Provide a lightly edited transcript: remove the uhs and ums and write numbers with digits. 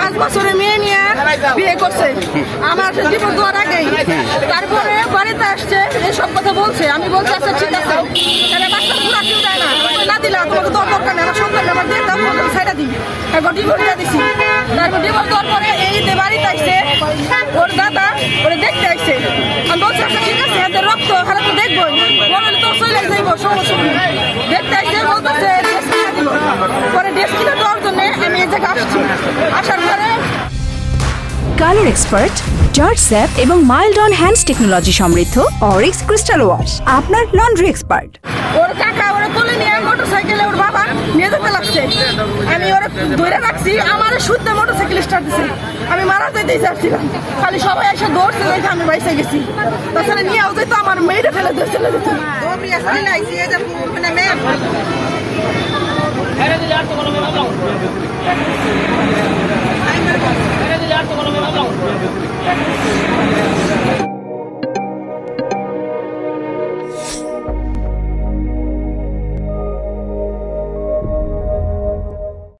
5 বছরের মেয়ে নিয়ে বিয়ে করছে আমার জীবন দেওয়ার আগেই। তারপরে বাড়িতে আসছে এসব কথা বলছে। আমি বলছি আচ্ছা ঠিক আছে, তাহলে বাচ্চা পুরা কেউ দেয় না, না দিলা তোমাকে তো দরকার নেই, আমার সন্তান আমার দিয়ে দাও, সাইডা দিই। তারপর ডিভোর্স দিয়ে দিছি। তারপর ডিভোর্স দেওয়ার পরে এই বাড়িতে আসছে ওর দাদা ওরে দেখতে আসছে। আমি বলছি আচ্ছা ঠিক আছে, এদের রক্ত হারা তো দেখবো, বললে তো চলে যাইবো সমস্যা নেই। দেখতে আসছে বলতেছে ড্রেস কিনে দিল। পরে ড্রেস কিনে দেওয়ার জন্য আমি এই জায়গায় আসছি। আসার পরে কালার এক্সপার্ট, জর্জ স্যাপ এবং মাইল্ড অন হ্যান্ডস টেকনোলজি সমৃদ্ধ অরিক্স ক্রিস্টাল ওয়াশ আপনার লন্ড্রি এক্সপার্ট। ওর কাকা ওরা তুলে নিয়ে মোটরসাইকেলে ওর বাবা নিয়ে যেতে লাগছে। আমি ওরা ধরে রাখছি, আমার শুদ্ধ মোটরসাইকেল স্টার্ট দিছে। আমি মারা যেতে চাচ্ছিলাম, খালি সবাই এসে দৌড়ছে দেখে আমি বাইসে গেছি। তাছাড়া নিয়েও যেত আমার মেয়েটা ফেলে দিয়ে চলে যেত। Hey,